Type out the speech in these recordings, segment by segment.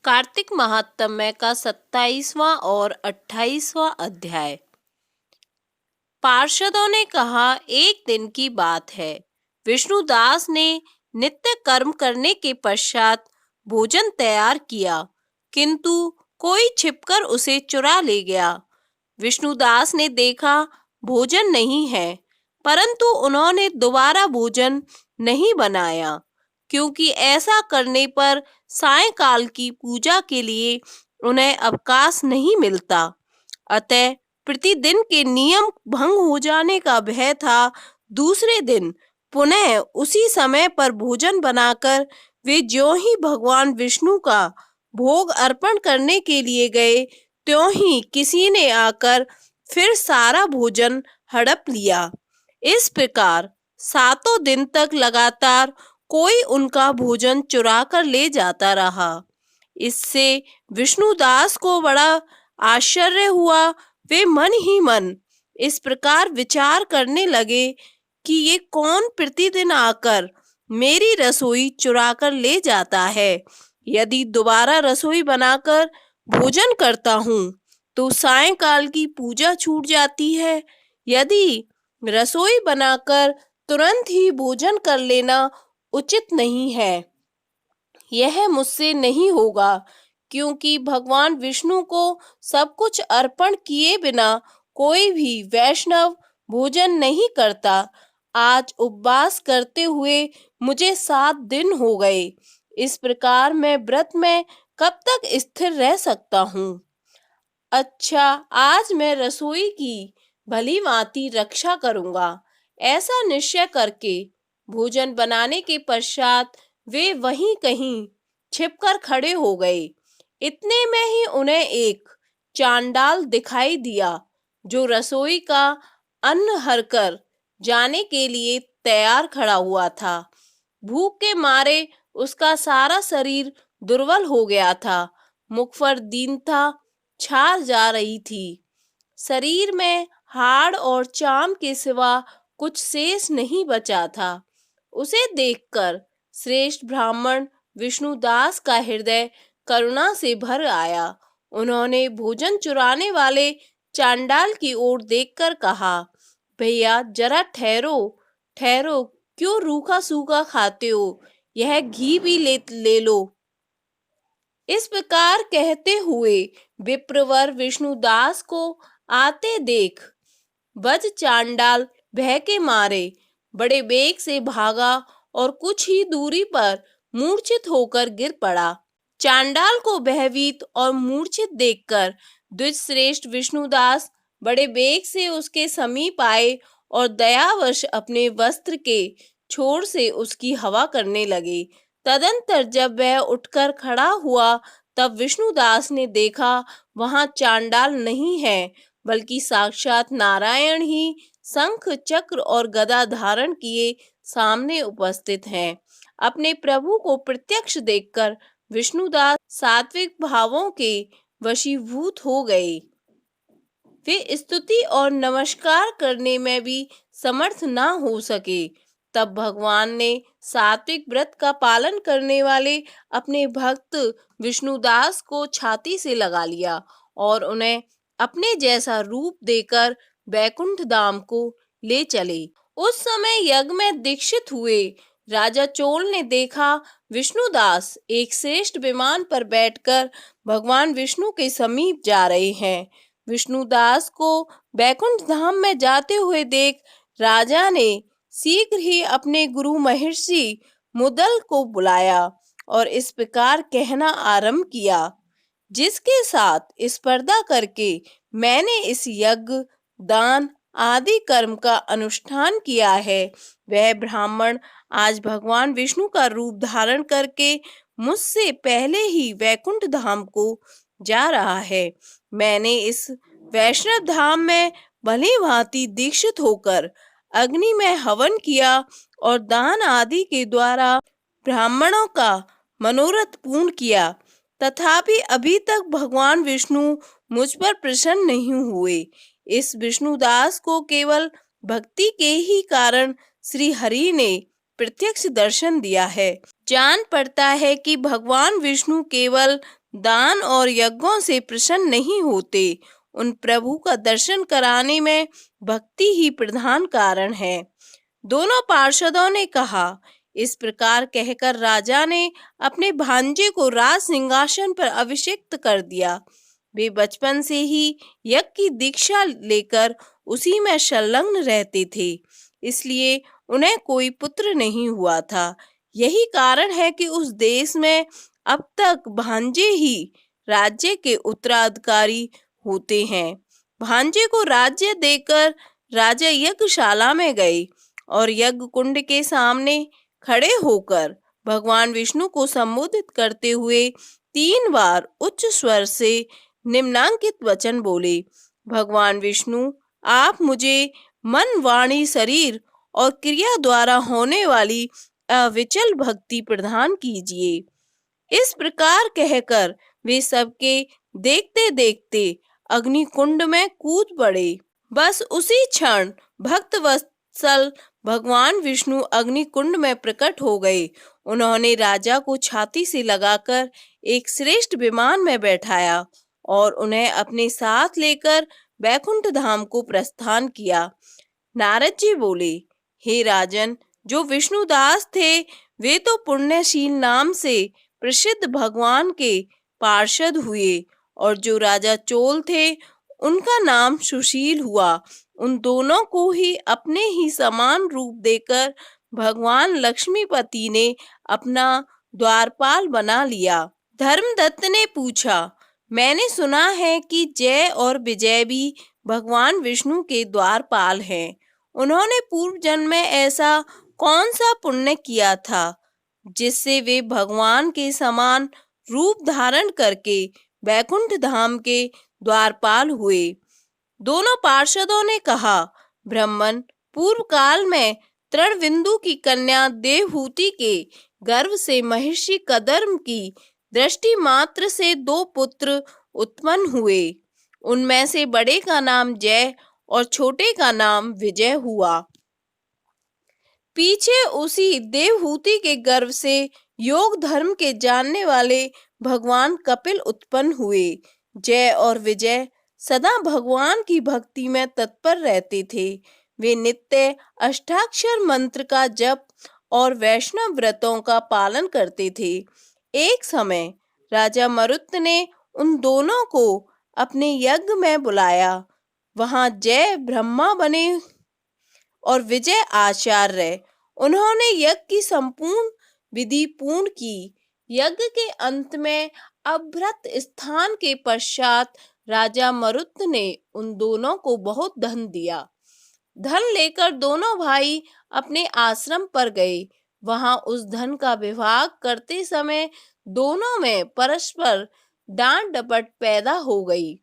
कार्तिक महात्म्य का 27वां और 28वां अध्याय। पार्षदों ने कहा, एक दिन की बात है। विष्णुदास ने नित्य कर्म करने के पश्चात भोजन तैयार किया, किंतु कोई छिपकर उसे चुरा ले गया। विष्णुदास ने देखा भोजन नहीं है, परंतु उन्होंने दोबारा भोजन नहीं बनाया, क्योंकि ऐसा करने पर सायंकाल की पूजा के लिए उन्हें अवकाश नहीं मिलता। अतः प्रतिदिन के नियम भंग हो जाने का भय था। दूसरे दिन पुनः उसी समय पर भोजन बनाकर वे ज्यों ही भगवान विष्णु का भोग अर्पण करने के लिए गए, त्यों ही किसी ने आकर फिर सारा भोजन हड़प लिया। इस प्रकार 7 दिन तक लगातार कोई उनका भोजन चुरा कर ले जाता रहा। इससे विष्णुदास को बड़ा आश्चर्य हुआ। वे मन ही मन इस प्रकार विचार करने लगे कि ये कौन प्रतिदिन आकर मेरी रसोई चुरा कर ले जाता है। यदि दोबारा रसोई बनाकर भोजन करता हूँ तो सायंकाल की पूजा छूट जाती है। यदि रसोई बनाकर तुरंत ही भोजन कर लेना उचित नहीं है, यह मुझसे नहीं होगा, क्योंकि भगवान विष्णु को सब कुछ अर्पण किए बिना कोई भी वैष्णव भोजन नहीं करता। आज उपवास करते हुए मुझे 7 दिन हो गए। इस प्रकार मैं व्रत में कब तक स्थिर रह सकता हूँ। अच्छा, आज मैं रसोई की भली भांति रक्षा करूंगा। ऐसा निश्चय करके भोजन बनाने के पश्चात वे वहीं कहीं छिपकर खड़े हो गए। इतने में ही उन्हें एक चांडाल दिखाई दिया, जो रसोई का अन्न हरकर जाने के लिए तैयार खड़ा हुआ था। भूख के मारे उसका सारा शरीर दुर्बल हो गया था। मुख पर दीनता छा जा रही थी। शरीर में हाड़ और चाम के सिवा कुछ शेष नहीं बचा था। उसे देखकर श्रेष्ठ ब्राह्मण विष्णुदास का हृदय करुणा से भर आया। उन्होंने भोजन चुराने वाले चांडाल की ओर देखकर कहा, भैया जरा ठहरो ठहरो, क्यों रूखा सूखा खाते हो? यह घी भी ले लो। इस प्रकार कहते हुए विप्रवर विष्णुदास को आते देख बज चांडाल भय के मारे बड़े वेग से भागा और कुछ ही दूरी पर मूर्छित होकर गिर पड़ा। चांडाल को भयभीत और मूर्छित देखकर द्विजश्रेष्ठ विष्णुदास बड़े वेग से उसके समीप आए और दयावश अपने वस्त्र के छोर से उसकी हवा करने लगे। तदंतर जब वह उठकर खड़ा हुआ, तब विष्णुदास ने देखा वहां चांडाल नहीं है, बल्कि साक्षात नारायण ही शंख चक्र और गदा धारण किए सामने उपस्थित हैं। अपने प्रभु को प्रत्यक्ष देखकर विष्णुदास सात्विक भावों के वशीभूत हो गए। वे स्तुति और नमस्कार करने में भी समर्थ ना हो सके। तब भगवान ने सात्विक व्रत का पालन करने वाले अपने भक्त विष्णुदास को छाती से लगा लिया और उन्हें अपने जैसा रूप देकर वैकुंठ धाम को ले चले। उस समय यज्ञ में दीक्षित हुए राजा चोल ने देखा विष्णुदास एक श्रेष्ठ विमान पर बैठकर भगवान विष्णु के समीप जा रहे हैं। विष्णुदास को वैकुंठ धाम में जाते हुए देख राजा ने शीघ्र ही अपने गुरु महर्षि मुदल को बुलाया और इस प्रकार कहना आरंभ किया, जिसके साथ स्पर्धा करके मैंने इस यज्ञ दान आदि कर्म का अनुष्ठान किया है, वह ब्राह्मण आज भगवान विष्णु का रूप धारण करके मुझसे पहले ही वैकुंठ धाम को जा रहा है। मैंने इस वैष्णव धाम में भली भांति दीक्षित होकर अग्नि में हवन किया और दान आदि के द्वारा ब्राह्मणों का मनोरथ पूर्ण किया, तथापि अभी तक भगवान विष्णु मुझ पर प्रसन्न नहीं हुए। इस विष्णुदास को केवल भक्ति के ही कारण श्री हरि ने प्रत्यक्ष दर्शन दिया है। जान पड़ता है कि भगवान विष्णु केवल दान और यज्ञों से प्रसन्न नहीं होते। उन प्रभु का दर्शन कराने में भक्ति ही प्रधान कारण है। दोनों पार्षदों ने कहा। इस प्रकार कहकर राजा ने अपने भांजे को राज सिंहासन पर अभिषिक्त कर दिया। वे बचपन से ही यज्ञ की दीक्षा लेकर उसी में संलग्न रहते थे, इसलिए उन्हें कोई पुत्र नहीं हुआ था। यही कारण है कि उस देश में अब तक भांजे ही राज्य के उत्तराधिकारी होते हैं। भांजे को राज्य देकर राजा यज्ञशाला में गए और यज्ञ कुंड के सामने खड़े होकर भगवान विष्णु को संबोधित करते हुए 3 बार उच्च स्वर से निम्नांकित वचन बोले। भगवान विष्णु, आप मुझे मन, वाणी, शरीर और क्रिया द्वारा होने वाली अविचल भक्ति प्रदान कीजिए। इस प्रकार कहकर वे सबके देखते देखते अग्निकुंड में कूद पड़े। बस उसी क्षण भक्त वत्सल भगवान विष्णु अग्निकुंड में प्रकट हो गए। उन्होंने राजा को छाती से लगाकर एक श्रेष्ठ विमान में बैठाया और उन्हें अपने साथ लेकर बैकुंठ धाम को प्रस्थान किया। नारद जी बोले, हे राजन, जो विष्णुदास थे वे तो पुण्यशील नाम से प्रसिद्ध भगवान के पार्षद हुए, और जो राजा चोल थे उनका नाम सुशील हुआ। उन दोनों को ही अपने ही समान रूप देकर भगवान लक्ष्मीपति ने अपना द्वारपाल बना लिया। धर्मदत्त ने पूछा, मैंने सुना है कि जय और विजय भी भगवान विष्णु के द्वारपाल हैं। उन्होंने पूर्व जन्म में ऐसा कौन सा पुण्य किया था जिससे वे भगवान के समान रूप धारण करके बैकुंठ धाम के द्वारपाल हुए? दोनों पार्षदों ने कहा, ब्राह्मण, पूर्व काल में तृणबिंदु की कन्या देवहूति के गर्भ से महर्षि कदर्म की दृष्टि मात्र से 2 पुत्र उत्पन्न हुए। उनमें से बड़े का नाम जय और छोटे का नाम विजय हुआ। पीछे उसी देवहूति के गर्भ से योग धर्म के जानने वाले भगवान कपिल उत्पन्न हुए। जय और विजय सदा भगवान की भक्ति में तत्पर रहते थे। वे नित्य अष्टाक्षर मंत्र का जप और वैष्णव व्रतों का पालन करते थे। एक समय राजा मरुत ने उन दोनों को अपने यज्ञ में बुलाया। वहां जय ब्रह्मा बने और विजय आचार्य। उन्होंने यज्ञ की संपूर्ण विधि पूर्ण की। यज्ञ के अंत में अभ्रत स्थान के पश्चात राजा मरुत ने उन दोनों को बहुत धन दिया। धन लेकर दोनों भाई अपने आश्रम पर गए। वहां उस धन का विभाग करते समय दोनों में परस्पर डांट डपट पैदा हो गई।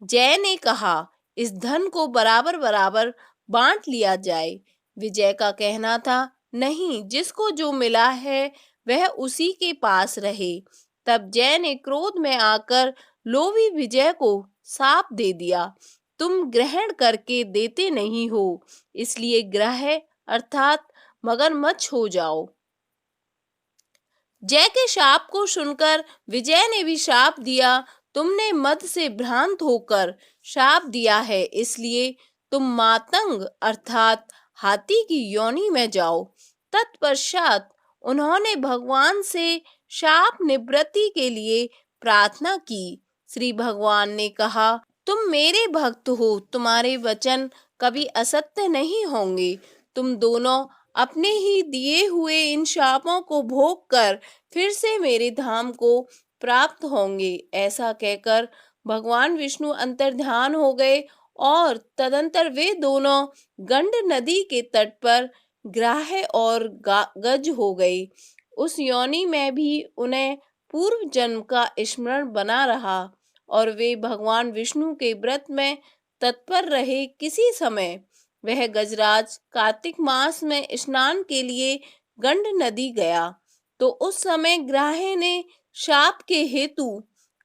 जय ने कहा, इस धन को बराबर बराबर बांट लिया जाए। विजय का कहना था, नहीं, जिसको जो मिला है वह उसी के पास रहे। तब जय ने क्रोध में आकर लोभी विजय को शाप दे दिया, तुम ग्रहण करके देते नहीं हो, इसलिए ग्रह अर्थात मगरमच्छ हो जाओ। जय के शाप को सुनकर विजय ने भी शाप दिया, तुमने मद से भ्रांत होकर शाप दिया है, इसलिए तुम मातंग अर्थात हाथी की योनि में जाओ। तत्पश्चात उन्होंने भगवान से शाप निवृत्ति के लिए प्रार्थना की। श्री भगवान ने कहा, तुम मेरे भक्त हो, तुम्हारे वचन कभी असत्य नहीं होंगे। तुम दोनों अपने ही दिए हुए इन शापों को भोग कर फिर से मेरे धाम को प्राप्त होंगे। ऐसा कहकर भगवान विष्णु अंतर्ध्यान हो गए और तदंतर वे दोनों गंड नदी के तट पर ग्राह्य और गज हो गए। उस योनि में भी उन्हें पूर्व जन्म का स्मरण बना रहा और वे भगवान विष्णु के व्रत में तत्पर रहे। किसी समय वह गजराज कार्तिक मास में स्नान के लिए गंड नदी गया, तो उस समय ग्राह्य ने शाप के हेतु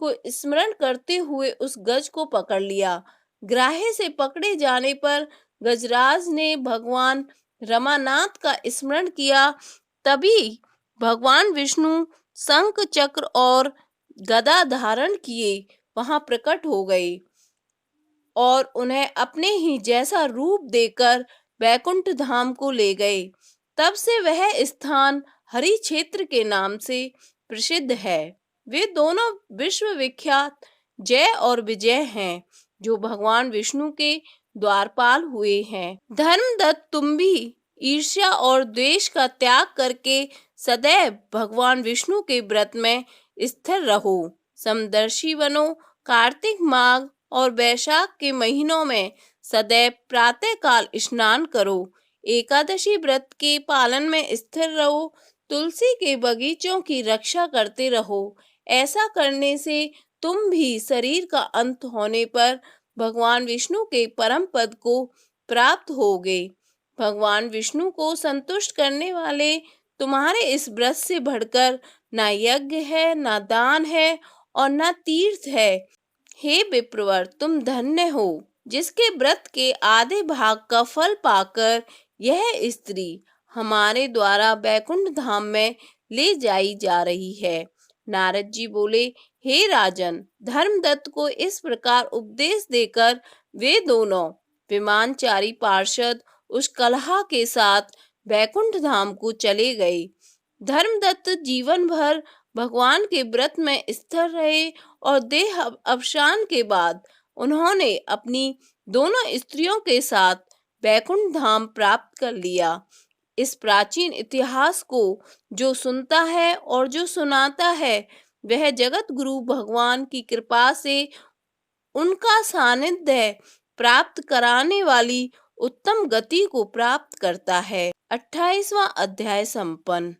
को स्मरण करते हुए उस गज को पकड़ लिया। ग्राह्य से पकड़े जाने पर गजराज ने भगवान रमानाथ का स्मरण किया। तभी भगवान विष्णु शंख चक्र और गदा धारण किए वहां प्रकट हो गए और उन्हें अपने ही जैसा रूप देकर वैकुंठ धाम को ले गए। तब से वह स्थान हरि क्षेत्र के नाम से प्रसिद्ध है। वे दोनों विश्व विख्यात जय और विजय हैं, जो भगवान विष्णु के द्वारपाल हुए हैं। धर्मदत्त, तुम भी ईर्ष्या और द्वेष का त्याग करके सदैव भगवान विष्णु के व्रत में स्थिर रहो। समदर्शी बनो। कार्तिक, माघ और वैशाख के महीनों में सदैव प्रातः काल स्नान करो। एकादशी व्रत के पालन में स्थिर रहो। तुलसी के बगीचों की रक्षा करते रहो। ऐसा करने से तुम भी शरीर का अंत होने पर भगवान विष्णु के परम पद को प्राप्त होगे। भगवान विष्णु को संतुष्ट करने वाले तुम्हारे इस व्रत से बढ़कर ना यज्ञ है, ना दान है और ना तीर्थ है। हे विप्रवर, तुम धन्य हो, जिसके व्रत के आधे भाग का फल पाकर यह स्त्री हमारे द्वारा बैकुंठ धाम में ले जाई जा रही है। नारद जी बोले, हे राजन, धर्मदत्त को इस प्रकार उपदेश देकर वे दोनों विमानचारी पार्षद उस कलहा के साथ बैकुंठ धाम को चले गए। धर्मदत्त जीवन भर भगवान के व्रत में स्थिर रहे और देह अवसान के बाद उन्होंने अपनी दोनों स्त्रियों के साथ बैकुंठ धाम प्राप्त कर लिया। इस प्राचीन इतिहास को जो सुनता है और जो सुनाता है, वह जगत गुरु भगवान की कृपा से उनका सानिध्य प्राप्त कराने वाली उत्तम गति को प्राप्त करता है। 28वां अध्याय संपन्न।